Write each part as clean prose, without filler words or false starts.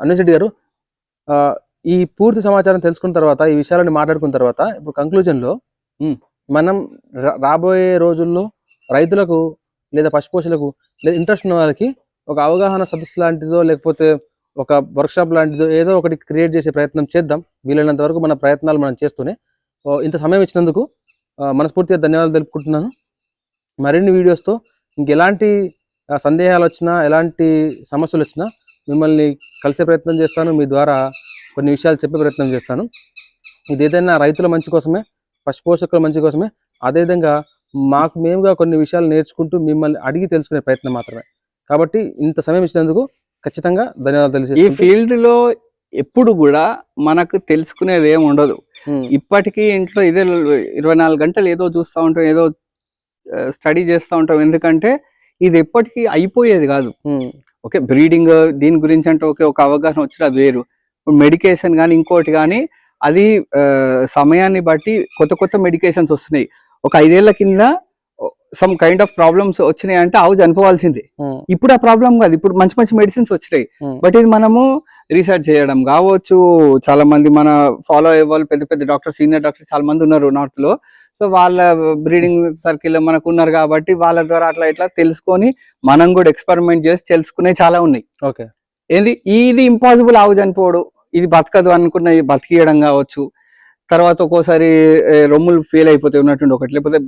అన్వేష్ రెడ్డి గారు, ఈ పూర్తి సమాచారం తెలుసుకున్న తర్వాత, ఈ విషయాలను మాట్లాడుకున్న తర్వాత, ఇప్పుడు కంక్లూజన్లో మనం రాబోయే రోజుల్లో రైతులకు లేదా పశుపోషులకు లేదా ఇంట్రెస్ట్ ఉన్న వాళ్ళకి ఒక అవగాహన సదస్సు లాంటిదో లేకపోతే ఒక వర్క్షాప్ లాంటిదో ఏదో ఒకటి క్రియేట్ చేసే ప్రయత్నం చేద్దాం. వీలైనంత వరకు మన ప్రయత్నాలు మనం చేస్తూనే ఇంత సమయం ఇచ్చినందుకు మనస్ఫూర్తిగా ధన్యవాదాలు తెలుపుకుంటున్నాను. మరిన్ని వీడియోస్తో ఇంకెలాంటి సందేహాలు వచ్చినా, ఎలాంటి సమస్యలు వచ్చినా మిమ్మల్ని కలిసే ప్రయత్నం చేస్తాను. మీ ద్వారా కొన్ని విషయాలు చెప్పే ప్రయత్నం చేస్తాను. ఇది ఏదైనా రైతుల మంచి కోసమే, పశుపోషకుల మంచి కోసమే. అదేవిధంగా మాకు మేముగా కొన్ని విషయాలు నేర్చుకుంటూ మిమ్మల్ని అడిగి తెలుసుకునే ప్రయత్నం మాత్రమే. కాబట్టి ఇంత సమయం ఇచ్చినందుకు ఖచ్చితంగా ధన్యవాదాలు తెలియజేస్తాను. ఈ ఫీల్డ్లో ఎప్పుడు కూడా మనకు తెలుసుకునేది ఏమి ఉండదు. ఇప్పటికీ ఇంట్లో ఇదే 24 గంటలు ఏదో చూస్తూ ఉంటాం, ఏదో స్టడీ చేస్తూ ఉంటాం. ఎందుకంటే ఇది ఎప్పటికీ అయిపోయేది కాదు. ఓకే, బ్రీడింగ్ దీని గురించి అంటే ఓకే, ఒక అవగాహన వచ్చిన అది వేరు. మెడికేషన్ కానీ ఇంకోటి కానీ అది సమయాన్ని బట్టి కొత్త కొత్త మెడికేషన్స్ వస్తున్నాయి. ఒక 5 ఏళ్ల కింద సమ్ కైండ్ ఆఫ్ ప్రాబ్లమ్స్ వచ్చినాయి అంటే ఆవు చనిపోవాల్సిందే. ఇప్పుడు ఆ ప్రాబ్లం కాదు, ఇప్పుడు మంచి మంచి మెడిసిన్స్ వచ్చినాయి. బట్ ఇది మనము రీసెర్చ్ చేయడం కావచ్చు. చాలా మంది మన ఫాలో అయ్యే వాళ్ళు పెద్ద పెద్ద డాక్టర్స్, సీనియర్ డాక్టర్స్ చాలా మంది ఉన్నారు నార్త్ లో. సో వాళ్ళ బ్రీడింగ్ సర్కిల్ మనకు ఉన్నారు కాబట్టి వాళ్ళ ద్వారా అట్లా ఇట్లా తెలుసుకొని మనం కూడా ఎక్స్పెరిమెంట్ చేసి తెలుసుకునే చాలా ఉన్నాయి. ఓకే, ఇది ఇంపాసిబుల్ ఆవు చనిపోవడు, ఇది బతకదు అనుకున్న బతికియడం కావచ్చు. తర్వాత ఒక్కోసారి రొమ్ములు ఫెయిల్ అయిపోతాయి ఉన్నట్టుండి ఒకటి, లేకపోతే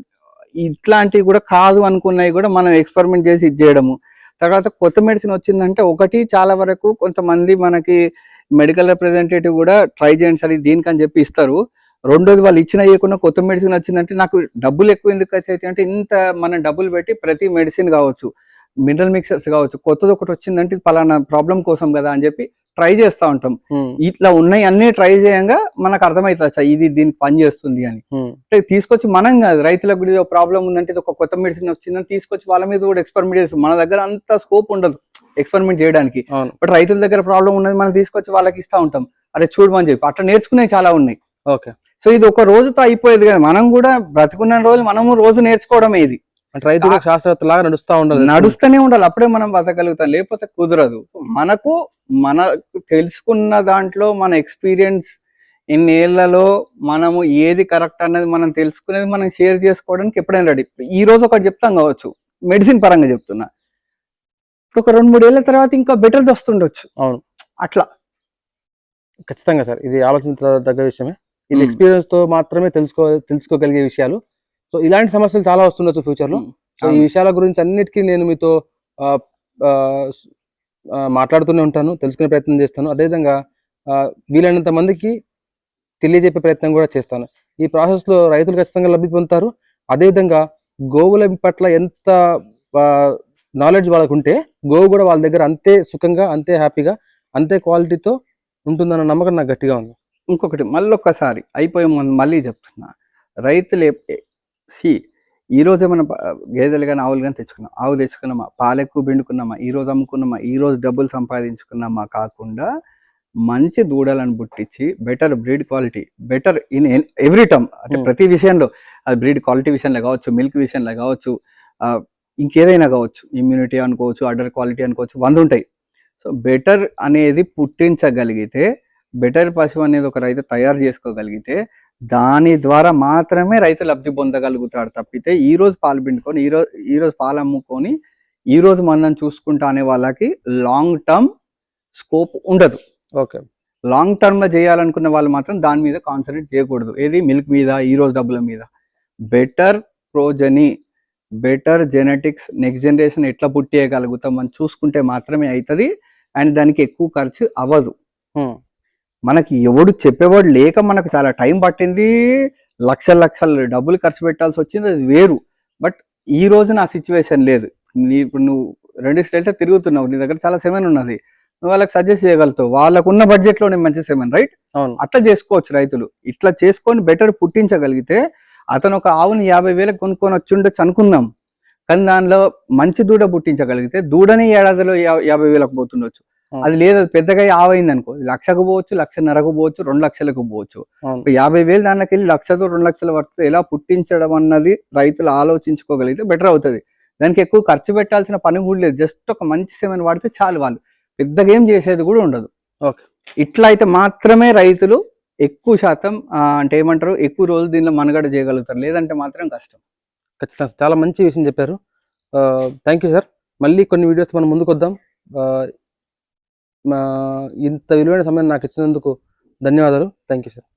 ఇట్లాంటివి కూడా కాదు అనుకున్నవి కూడా మనం ఎక్స్పెరిమెంట్ చేసి ఇది చేయడము. తర్వాత కొత్త మెడిసిన్ వచ్చిందంటే ఒకటి చాలా వరకు కొంతమంది మనకి మెడికల్ రిప్రజెంటేటివ్ కూడా ట్రై చేయండి సరే దీనికని చెప్పి ఇస్తారు. రెండోది వాళ్ళు ఇచ్చిన ఇవ్వకుండా కొత్త మెడిసిన్ వచ్చిందంటే నాకు డబ్బులు ఎక్కువ ఎందుకు ఖర్చు అవుతాయి అంటే ఇంత మనం డబ్బులు పెట్టి ప్రతి మెడిసిన్ కావచ్చు, మినరల్ మిక్సర్స్ కావచ్చు, కొత్తది ఒకటి వచ్చిందంటే పలానా ప్రాబ్లం కోసం కదా అని చెప్పి ట్రై చేస్తూ ఉంటాం. ఇట్లా ఉన్నాయి అన్ని ట్రై చేయంగా మనకు అర్థమవుతుంది ఇది దీనికి పని చేస్తుంది అని. అంటే తీసుకొచ్చి మనం కాదు, రైతులకు కూడా ప్రాబ్లం ఉందంటే ఇది ఒక కొత్త మెడిసిన్ వచ్చిందని తీసుకొచ్చి వాళ్ళ మీద కూడా ఎక్స్పెరిమెంట్ చేస్తాం. మన దగ్గర అంత స్కోప్ ఉండదు ఎక్స్పెరిమెంట్ చేయడానికి. బట్ రైతుల దగ్గర ప్రాబ్లం ఉన్నది మనం తీసుకొచ్చి వాళ్ళకి ఇస్తూ ఉంటాం, అరే చూడమని చెప్పి. అట్లా నేర్చుకునే చాలా ఉన్నాయి. ఓకే, సో ఇది ఒక రోజుతో అయిపోయేది కదా, మనం కూడా బ్రతుకున్న రోజు మనము రోజు నేర్చుకోవడమే. ఇది రైతు శాస్త్రవేత్తలాగా నడుస్తూనే ఉండాలి, అప్పుడే మనం బతకగలుగుతాం, లేకపోతే కుదరదు. మనకు తెలుసుకున్న దాంట్లో మన ఎక్స్పీరియన్స్ ఇన్నేళ్లలో మనము ఏది కరెక్ట్ అన్నది మనం తెలుసుకునేది మనం షేర్ చేసుకోవడానికి ఎప్పుడైనా రెడీ. ఈ రోజు ఒకటి చెప్తాం కావచ్చు, మెడిసిన్ పరంగా చెప్తున్నా, ఒక 2-3 ఏళ్ల తర్వాత ఇంకా బెటర్ది వస్తుండొచ్చు. అవును, అట్లా ఖచ్చితంగా సార్, ఇది ఆలోచించదగ్గ విషయమే. ఇది ఎక్స్పీరియన్స్ తో మాత్రమే తెలుసుకోగలిగే విషయాలు. సో ఇలాంటి సమస్యలు చాలా వస్తుండొచ్చు ఫ్యూచర్ లో. సో ఈ విషయాల గురించి అన్నిటికీ నేను మీతో మాట్లాడుతూనే ఉంటాను, తెలుసుకునే ప్రయత్నం చేస్తాను. అదేవిధంగా వీలైనంత మందికి తెలియజెప్పే ప్రయత్నం కూడా చేస్తాను. ఈ ప్రాసెస్ లో రైతులు ఖచ్చితంగా లబ్ధి పొందుతారు. అదేవిధంగా గోవుల పట్ల ఎంత నాలెడ్జ్ వాళ్ళకు ఉంటే గోవు కూడా వాళ్ళ దగ్గర అంతే సుఖంగా, అంతే హ్యాపీగా, అంతే క్వాలిటీతో ఉంటుందన్న నమ్మకం నాకు గట్టిగా ఉంది. ఇంకొకటి మళ్ళొక్కసారి అయిపోయే మళ్ళీ చెప్తున్నా, రైతులు ఈ రోజు ఏమైనా గేదెలు కానీ ఆవులు కానీ తెచ్చుకున్నాం, ఆవు తెచ్చుకున్నామా, పాలెక్కువ పిండుకున్నామా, ఈ రోజు అమ్ముకున్నామా, ఈ రోజు డబ్బులు సంపాదించుకున్నామా కాకుండా మంచి దూడలను పుట్టించి better breed quality, better in every term, అంటే ప్రతి విషయంలో, అది బ్రీడ్ క్వాలిటీ విషయంలో కావచ్చు, మిల్క్ విషయంలో కావచ్చు, ఇంకేదైనా కావచ్చు, ఇమ్యూనిటీ అనుకోవచ్చు, అడర్ క్వాలిటీ అనుకోవచ్చు, 100 ఉంటాయి. సో బెటర్ అనేది పుట్టించగలిగితే, బెటర్ పశువు అనేది ఒక రైతు తయారు చేసుకోగలిగితే దాని ద్వారా మాత్రమే రైతు లబ్ధి పొందగలుగుతాడు. తప్పితే ఈ రోజు పాలు పిండుకొని ఈ రోజు పాలు అమ్ముకొని ఈ రోజు మనం చూసుకుంటా అనే వాళ్ళకి లాంగ్ టర్మ్ స్కోప్ ఉండదు. ఓకే, లాంగ్ టర్మ్ లో చేయాలనుకున్న వాళ్ళు మాత్రం దాని మీద కాన్సన్ట్రేట్ చేయకూడదు. ఏది మిల్క్ మీద, ఈ రోజు డబ్బుల మీద. Better progeny, better genetics, next generation ఎట్లా పుట్టేయగలుగుతాం అని చూసుకుంటే మాత్రమే అవుతుంది. అండ్ దానికి ఎక్కువ ఖర్చు అవ్వదు. మనకి ఎవడు చెప్పేవాడు లేక మనకు చాలా టైం పట్టింది, లక్షలు డబ్బులు ఖర్చు పెట్టాల్సి వచ్చింది, అది వేరు. బట్ ఈ రోజు నా సిచ్యువేషన్ లేదు. ఇప్పుడు నువ్వు 2 స్టేట్స్ తిరుగుతున్నావు, నీ దగ్గర చాలా సెమెన్ ఉన్నది, నువ్వు వాళ్ళకి సజెస్ట్ చేయగలుగుతావు, వాళ్ళకున్న బడ్జెట్ లోనే మంచి సెమెన్, రైట్? అట్లా చేసుకోవచ్చు రైతులు. ఇట్లా చేసుకొని బెటర్ పుట్టించగలిగితే అతను ఒక ఆవుని 50,000 కొనుక్కొని వచ్చి ఉండొచ్చు అనుకుందాం, కానీ దానిలో మంచి దూడ పుట్టించగలిగితే దూడని ఏడాదిలో 50,000కు పోతుండొచ్చు. అది లేదు, అది పెద్దగా ఆవైంది అనుకో, 1,00,000కు పోవచ్చు, 1,50,000కు పోవచ్చు, 2,00,000కు పోవచ్చు. 50,000 దానికి వెళ్ళి 1,00,000తో 2,00,000 పడుతుంది. ఎలా పుట్టించడం అన్నది రైతులు ఆలోచించుకోగలిగితే బెటర్ అవుతుంది. దానికి ఎక్కువ ఖర్చు పెట్టాల్సిన పని కూడా లేదు. జస్ట్ ఒక మంచి సెమెన్ వాడితే చాలు, వాళ్ళు పెద్దగా ఏం చేసేది కూడా ఉండదు. ఓకే. ఇట్లా అయితే మాత్రమే రైతులు ఎక్కువ శాతం అంటే ఏమంటారు ఎక్కువ రోజులు దీనిలో మనుగడ చేయగలుగుతారు, లేదంటే మాత్రం కష్టం. ఖచ్చితంగా చాలా మంచి విషయం చెప్పారు. Thank you sir. మళ్ళీ కొన్ని వీడియోస్ మనం ముందుకొద్దాం. ఇంత విలువైన సమయం నాకు ఇచ్చినందుకు ధన్యవాదాలు. Thank you sir.